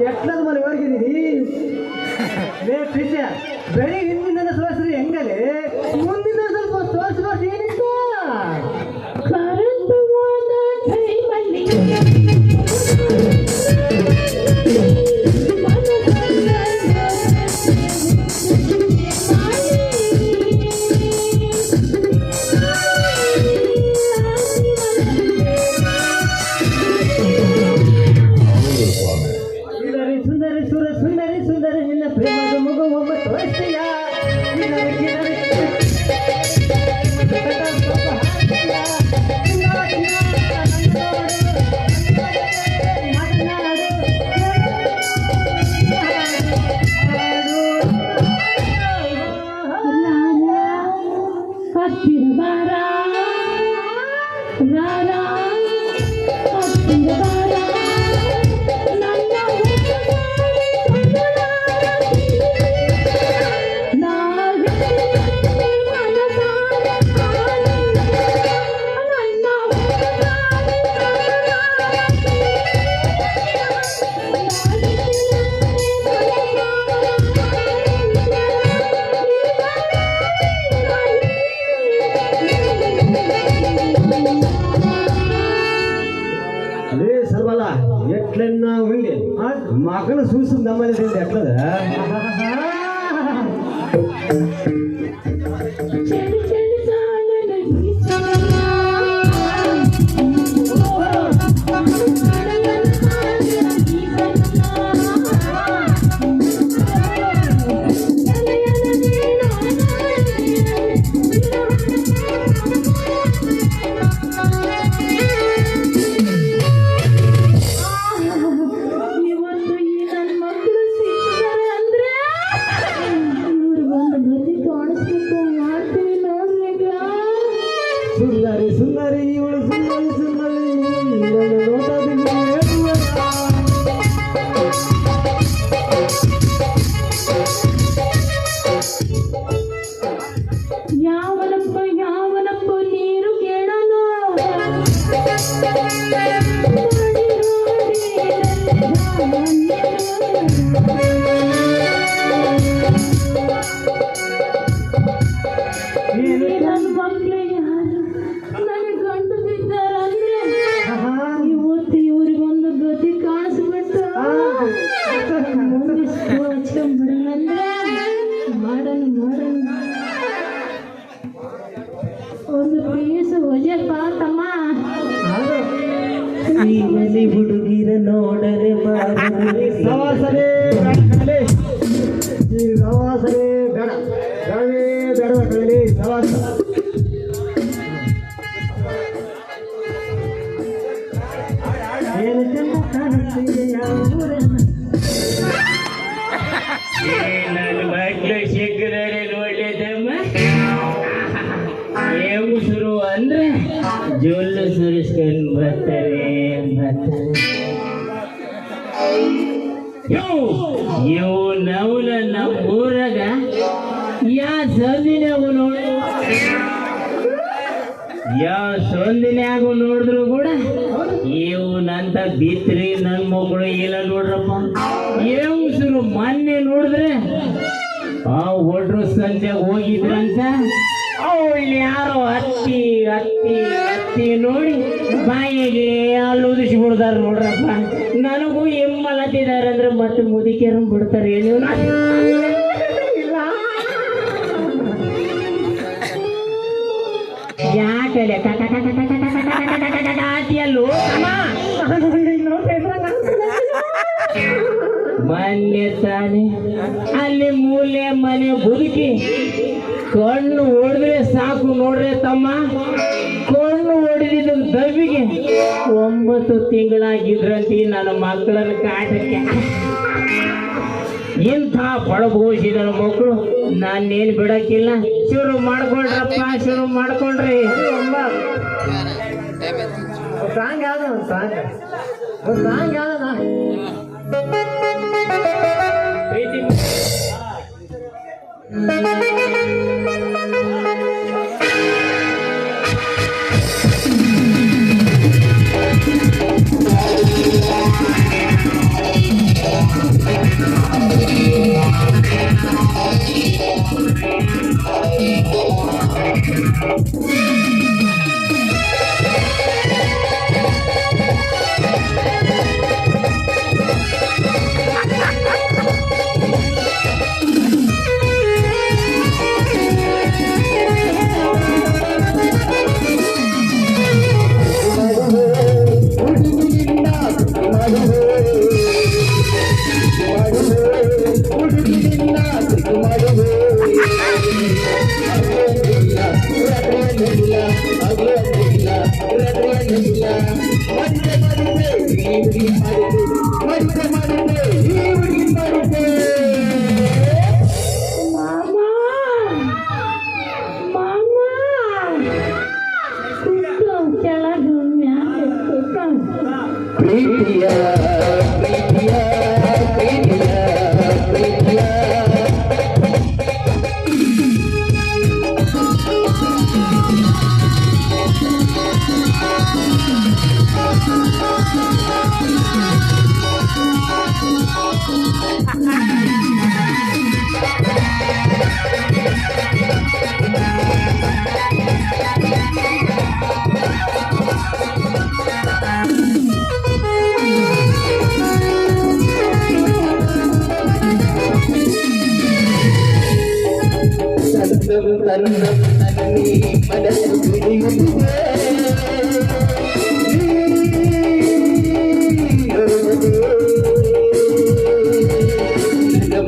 ಎಟ್ಲದ ಮನೆ ಹೋಗಿದ್ದೀರಿ ಬೆಳಿ ಹಿಂದಿನ ತೋರಿಸ್ರಿ ಹೆಂಗಲೆ ಮುಂದಿನ ಸ್ವಲ್ಪ ತೋರಿಸ್ಬೋದು ಏನಿತ್ತು ఎట్లన్నా ఉండి మగను చూసి నమ్మలేదు ఎట్లదా ಸುಂದರಿ ಸುಂದರಿ ಇವಳು ಸುಂದರಿ ಸುಂದರಿ ಯಾವನಪ್ಪ ಯಾವನಪ್ಪ ನೀರು ಕೇಳಲು ನನ್ನ ಮಕ್ಕಳು ಯಾರು ನನಗೆ ಗಂಟು ಬಿದ್ದಾರಂದ್ರೆ ಇವತ್ತು ಇವ್ರಿಗೊಂದು ಗತಿ ಕಾಣಿಸ್ಬಿಟ್ಟು ಹಚ್ಕೊಂಡ್ಬಿಡಂದ್ರೆ ಮಾಡೋಣ ಮಾಡೋಣ ಒಂದು ಪೀಸ್ ಒಜೆಪ್ಪ ತಮ್ಮ ಈಗಲಿ ಹುಡುಗಿರ ನೋಡರೆ ಸವಾಸರೇ ಸವಾಸರೇ ಬೇಡ ಬೇಡವೇ ಬೇಡವ ಕಳಲಿ ಸವಾಸ ಏನು ಚೆಂದ ಕಾಣುತ್ತಿದೆ ನನ್ನ ಮಕ್ಕಳು ಸಿಕ್ಕಿದರೆ ಒಳ್ಳೇದಮ್ಮ ಶುರು ಅಂದ್ರೆ ಜೊಲ್ಲು ಸುರಿಸ್ಕೊಂಡು ಬರ್ತಾರೆ ಇವು ನವಲ ನಮ್ಮ ಊರಾಗ ಯಾವ ಸಂದಿನ್ಯಾಗು ನೋಡಿದ್ರು ಕೂಡ ಇವನಂತ ಬಿತ್ರಿ ನನ್ನ ಮಗಳು ಇಲ್ಲ ನೋಡ್ರಪ್ಪ ಶುರು ಮೊನ್ನೆ ನೋಡಿದ್ರೆ ಆ ಒಡ್ರು ಸಂತೆ ಹೋಗಿದ್ರಂತ ಇಲ್ಲಿ ಯಾರೋ ಹತ್ತಿ ಹತ್ತಿ ಹತ್ತಿ ನೋಡಿ ಬಾಯಿಗೆ ಅಲ್ಲಿ ಉದಿಸ್ಬಿಡ್ತಾರ ನೋಡ್ರಪ್ಪ ನನಗೂ ಎಮ್ಮಲತ್ತಿದ್ದಾರೆ ಅಂದ್ರೆ ಮತ್ತೆ ಮುದುಕಿಯರು ಬಿಡ್ತಾರೆ ನೀವು ಯಾಕಲೆ ಆತಿಯಲ್ಲೂ ಮೊನ್ನೆ ತಾನೆ ಅಲ್ಲಿ ಮೂಲೆ ಮನೆ ಬದುಕಿ ಕಣ್ಣು ಹೊಡೆದ್ರೆ ಸಾಕು ನೋಡ್ರೆ ತಮ್ಮ ಕಣ್ಣು ಹೊಡೆದ ಬೆಳೆದಿದ್ದ ದವಿಗೆ 9 ತಿಂಗಳಾಗಿದ್ರಂತಿ ನನ್ನ ಮಕ್ಕಳನ್ನ ಕಾಟಕ್ಕೆ. ಇಂಥ ಪಳಭೂಷಿ ನನ್ನ ಮಕ್ಕಳು ನಾನೇನು ಬಿಡಕ್ಕಿಲ್ಲ. ಶುರು ಮಾಡ್ಕೊಳ್ರಪ್ಪ, ಶುರು ಮಾಡ್ಕೊಳ್ರಿ. ಸಾಂಗ್ ಯಾವ್ದು? ಒಂದು ಸಾಂಗ್ ಯಾವ್ದದ? ಪ್ರೀತಿ ಮಾಮ ಮಾಮ ಕುಟ್ಟು ಕೆಳಗೆ ಮ್ಯಾಲೆ ಕುಟ್ಟು. ಪ್ರೀತಿಯ ಪ್ರೀತಿಯ ಪ್ರೀತಿಯ ಪ್ರೀತಿಯ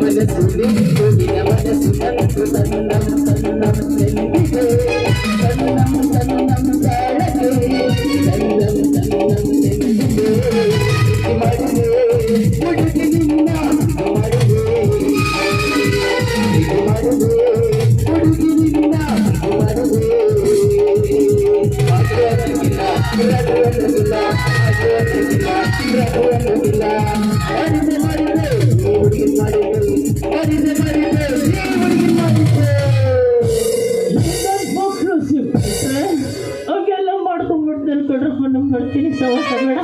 ಮನಸ್ಸು ಬಿಡಿಯುತ್ತಿದೆ ಮನಸ್ಸು ನಿನ್ನ ಮನಸ್ಸು ನಂತು ಸಣ್ಣಂ ಸಣ್ಣಂ ಸೆಂದಿದೆ ಸಣ್ಣಂ ಸಣ್ಣಂ ಸಾಳಗೆ ಸಣ್ಣಂ ಸಣ್ಣಂ ಸೆಂದಿದೆ ಮಾಡಿದೆ ಹುಡುಗಿ ನಿನ್ನ ಮಾಡಿದೆ ಮಾಡಿದೆ ಹುಡುಗಿ ನಿನ್ನ ಮಾಡಿದೆ ರಘುವನ್ನಿಲ್ಲ ರಘುವನ್ನಿಲ್ಲ ಮಾಡಿದೆ ಮಾಡಿದೆ ಹುಡುಗಿ ಮಾಡಿದೆ ಮಾಡಿದೆ ಮಾಡಿದೆ ಹುಡುಗಿ ಮಾಡಿದೆ. ಅವೆಲ್ಲ ಮಾಡ್ಕೊಂಡ್ಬಿಡ್ತೀನಿ ಕಡ್ರಪ್ಪ, ನಮ್ಮ ಬರ್ತೀನಿ ಸವಾಸ ಬೇಡ.